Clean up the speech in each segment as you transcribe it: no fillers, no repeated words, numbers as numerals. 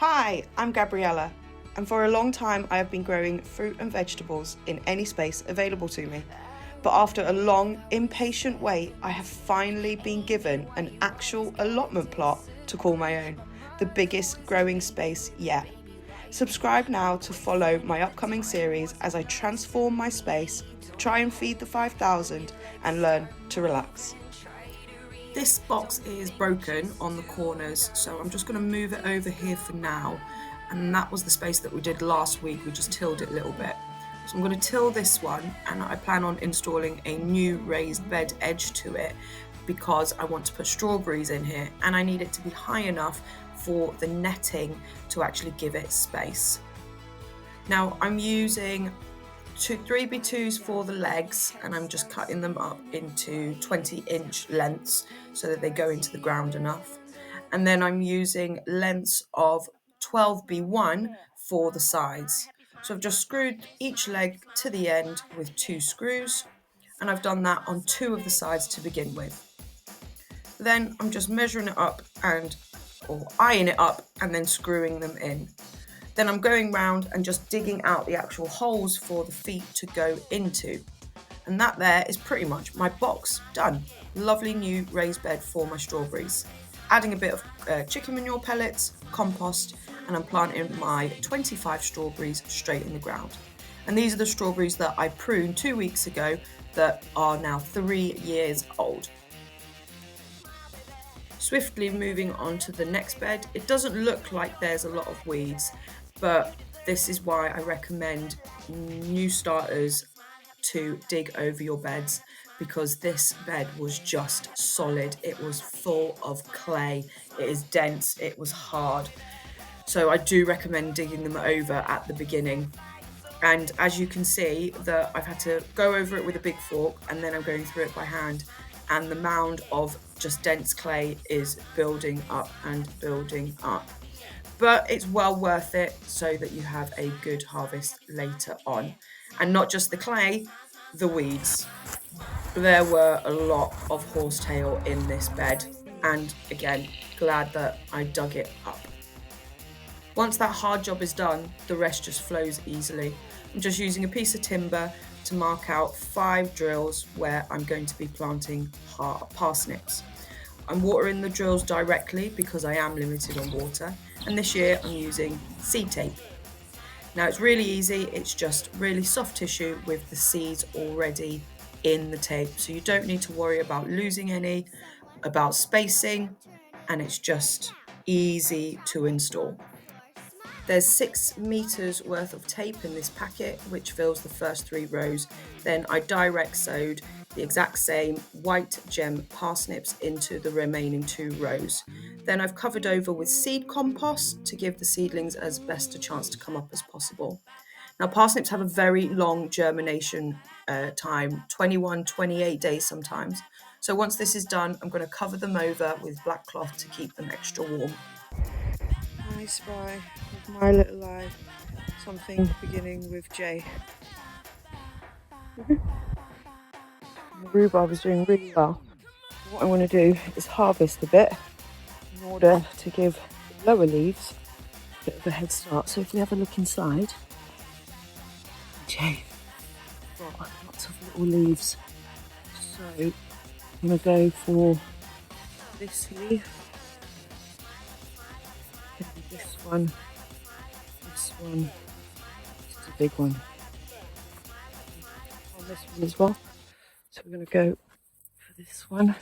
Hi, I'm Gabriella, and for a long time I have been growing fruit and vegetables in any space available to me. But after a long, impatient wait, I have finally been given an actual allotment plot to call my own, the biggest growing space yet. Subscribe now to follow my upcoming series as I transform my space, try and feed the 5,000 and learn to relax. This box is broken on the corners, so I'm just going to move it over here for now. And that was the space that we did last week. We just tilled it a little bit. So I'm going to till this one, and I plan on installing a new raised bed edge to it because I want to put strawberries in here, and I need it to be high enough for the netting to actually give it space. Now I'm using 3x2s for the legs, and I'm just cutting them up into 20-inch lengths so that they go into the ground enough. And then I'm using lengths of 12x1 for the sides. So I've just screwed each leg to the end with 2 screws, and I've done that on 2 of the sides to begin with. Then I'm just measuring it up or eyeing it up and then screwing them in. Then I'm going round and just digging out the actual holes for the feet to go into. And that there is pretty much my box done. Lovely new raised bed for my strawberries. Adding a bit of chicken manure pellets, compost, and I'm planting my 25 strawberries straight in the ground. And these are the strawberries that I pruned 2 weeks ago that are now 3 years old. Swiftly moving on to the next bed. It doesn't look like there's a lot of weeds, but this is why I recommend new starters to dig over your beds, because this bed was just solid. It was full of clay, it is dense, it was hard. So I do recommend digging them over at the beginning. And as you can see, that I've had to go over it with a big fork, and then I'm going through it by hand, and the mound of just dense clay is building up and building up. But it's well worth it so that you have a good harvest later on. And not just the clay, the weeds. There were a lot of horsetail in this bed, and again, glad that I dug it up. Once that hard job is done, the rest just flows easily. I'm just using a piece of timber to mark out 5 drills where I'm going to be planting parsnips. I'm watering the drills directly because I am limited on water, and this year I'm using seed tape. Now it's really easy, it's just really soft tissue with the seeds already in the tape, so you don't need to worry about losing any, about spacing, and it's just easy to install. There's 6 meters worth of tape in this packet, which fills the first 3 rows. Then I direct sewed the exact same white gem parsnips into the remaining 2 rows. Then I've covered over with seed compost to give the seedlings as best a chance to come up as possible. Now parsnips have a very long germination time, 21, 28 days sometimes. So once this is done, I'm going to cover them over with black cloth to keep them extra warm. I spy with my little eye something beginning with J. The rhubarb is doing really well. What I want to do is harvest a bit in order to give the lower leaves a bit of a head start. So if we have a look inside, J, got lots of little leaves. So I'm going to go for this leaf. This one, this is a big one, and this one as well. So we're going to go for this one,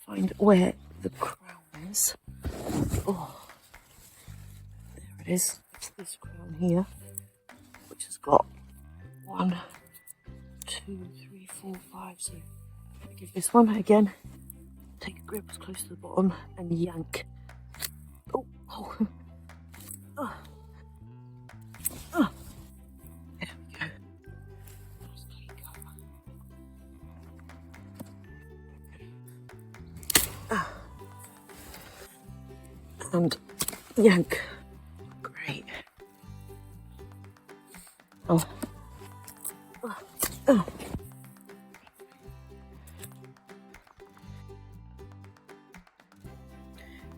find where the crown is. Oh, there it is. It's this crown here, which has got 1, 2, 3, 4, 5. So I'm going to give this one again, take a grip as close to the bottom and yank. Oh. Oh. Oh. There we go. And yank. Great. Oh. Oh. Oh.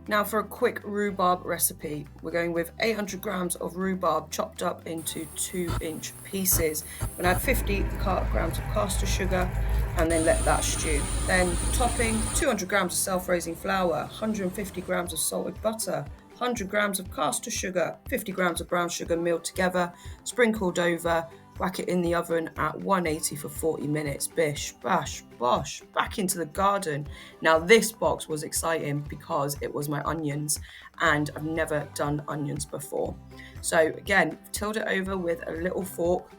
Now for a quick rhubarb recipe, we're going with 800 grams of rhubarb chopped up into 2-inch pieces. I'm going to add 50 grams of caster sugar and then let that stew. Then topping 200 grams of self-raising flour, 150 grams of salted butter, 100 grams of caster sugar, 50 grams of brown sugar milled together, sprinkled over, whack it in the oven at 180 for 40 minutes. Bish, bash, bosh, back into the garden. Now this box was exciting because it was my onions and I've never done onions before. So again, tilt it over with a little fork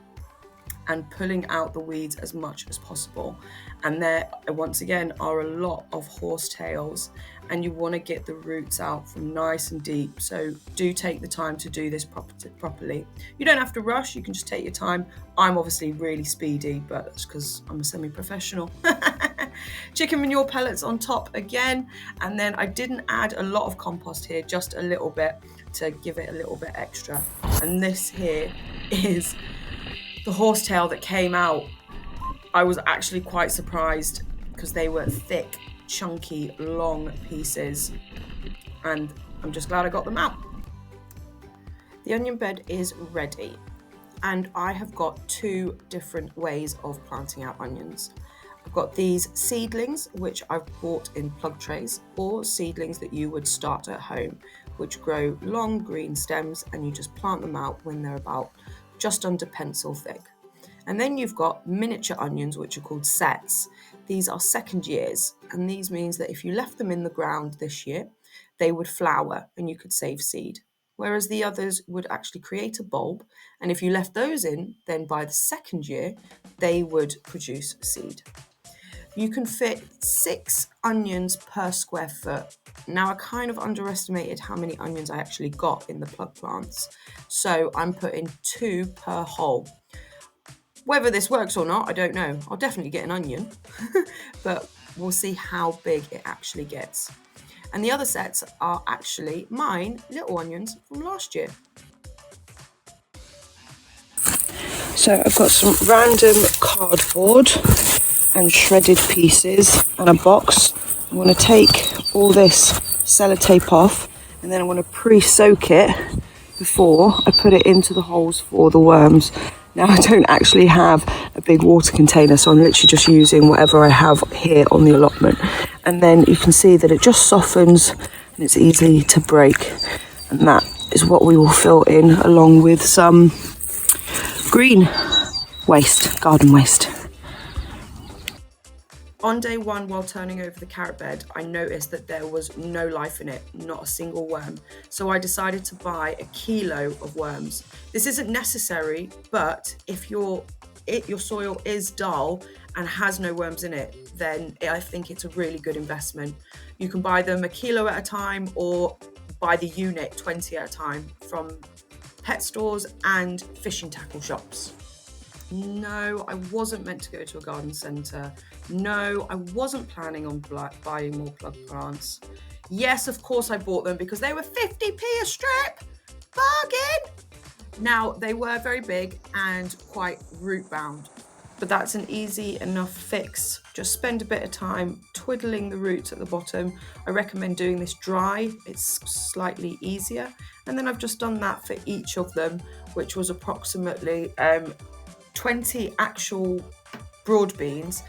and pulling out the weeds as much as possible. And there, once again, are a lot of horsetails and you want to get the roots out from nice and deep. So do take the time to do this properly. You don't have to rush, you can just take your time. I'm obviously really speedy, but that's because I'm a semi-professional. Chicken manure pellets on top again. And then I didn't add a lot of compost here, just a little bit to give it a little bit extra. And this here is the horsetail that came out. I was actually quite surprised because they were thick, chunky, long pieces, and I'm just glad I got them out. The onion bed is ready, and I have got 2 different ways of planting out onions. I've got these seedlings, which I've bought in plug trays, or seedlings that you would start at home, which grow long green stems, and you just plant them out when they're about just under pencil thick. And then you've got miniature onions, which are called sets. These are second years, and these means that if you left them in the ground this year, they would flower and you could save seed. Whereas the others would actually create a bulb, and if you left those in, then by the second year, they would produce seed. You can fit 6 onions per square foot. Now I kind of underestimated how many onions I actually got in the plug plants, so I'm putting 2 per hole. Whether this works or not, I don't know. I'll definitely get an onion, but we'll see how big it actually gets. And the other sets are actually mine little onions from last year. So I've got some random cardboard and shredded pieces and a box. I'm going to take all this sellotape off and then I'm going to pre-soak it before I put it into the holes for the worms. Now I don't actually have a big water container, so I'm literally just using whatever I have here on the allotment. And then you can see that it just softens and it's easy to break. And that is what we will fill in along with some green waste, garden waste. On day 1, while turning over the carrot bed, I noticed that there was no life in it, not a single worm. So I decided to buy a kilo of worms. This isn't necessary, but if your soil is dull and has no worms in it, then I think it's a really good investment. You can buy them a kilo at a time or buy the unit 20 at a time from pet stores and fishing tackle shops. No, I wasn't meant to go to a garden centre. No, I wasn't planning on buying more plug plants. Yes, of course I bought them because they were 50p a strip. Bargain! Now, they were very big and quite root bound, but that's an easy enough fix. Just spend a bit of time twiddling the roots at the bottom. I recommend doing this dry, it's slightly easier. And then I've just done that for each of them, which was approximately 20 actual broad beans,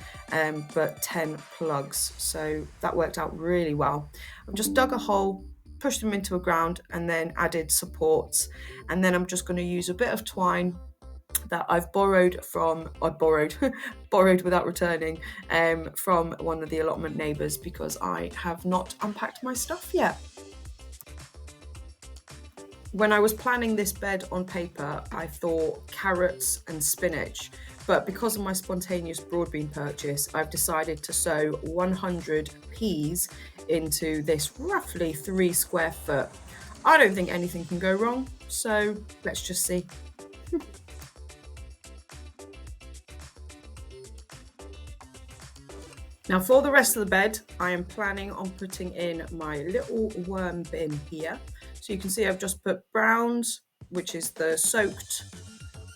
but 10 plugs. So that worked out really well. I've just dug a hole, pushed them into the ground, and then added supports. And then I'm just going to use a bit of twine that I've borrowed without returning, from one of the allotment neighbours because I have not unpacked my stuff yet. When I was planning this bed on paper, I thought carrots and spinach, but because of my spontaneous broad bean purchase, I've decided to sow 100 peas into this roughly 3 square foot. I don't think anything can go wrong, so let's just see. Now for the rest of the bed, I am planning on putting in my little worm bin here. So you can see I've just put browns, which is the soaked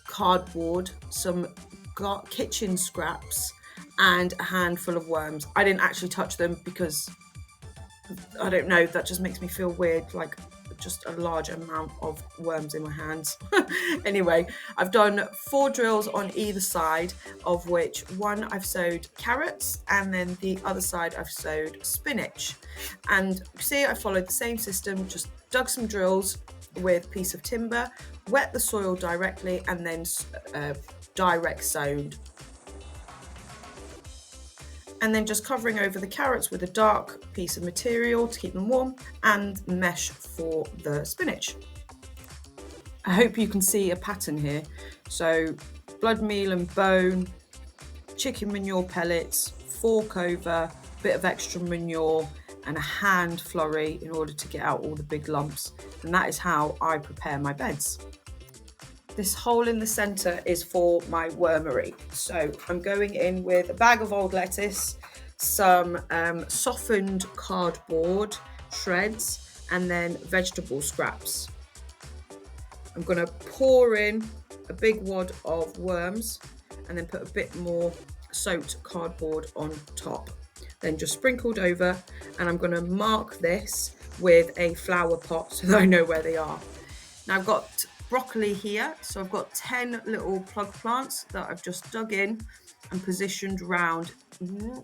cardboard, some kitchen scraps, and a handful of worms. I didn't actually touch them because I don't know, that just makes me feel weird, like just a large amount of worms in my hands. Anyway, I've done 4 drills on either side, of which one I've sowed carrots and then the other side I've sowed spinach. And see, I followed the same system, just dug some drills with a piece of timber, wet the soil directly, and then direct sowed. And then just covering over the carrots with a dark piece of material to keep them warm, and mesh for the spinach. I hope you can see a pattern here. So blood meal and bone, chicken manure pellets, fork over, bit of extra manure, and a hand flurry in order to get out all the big lumps. And that is how I prepare my beds. This hole in the center is for my wormery. So I'm going in with a bag of old lettuce, some softened cardboard shreds, and then vegetable scraps. I'm going to pour in a big wad of worms and then put a bit more soaked cardboard on top. Then just sprinkled over, and I'm going to mark this with a flower pot so that I know where they are. Now I've got broccoli here, so I've got 10 little plug plants that I've just dug in and positioned round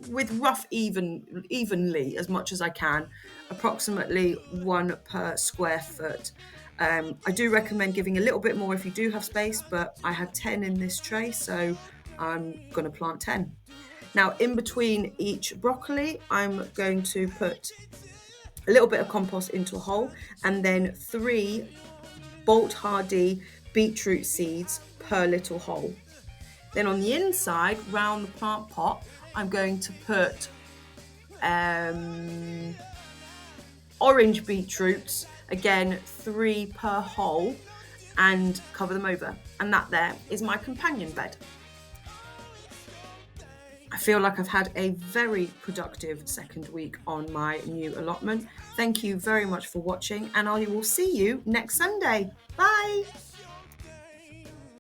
with evenly as much as I can, approximately 1 per square foot. I do recommend giving a little bit more if you do have space, but I had 10 in this tray, so I'm going to plant 10. Now in between each broccoli, I'm going to put a little bit of compost into a hole, and then 3 bolt hardy beetroot seeds per little hole. Then on the inside, round the plant pot, I'm going to put orange beetroots, again 3 per hole, and cover them over. And that there is my companion bed. I feel like I've had a very productive second week on my new allotment. Thank you very much for watching, and I will see you next Sunday. Bye!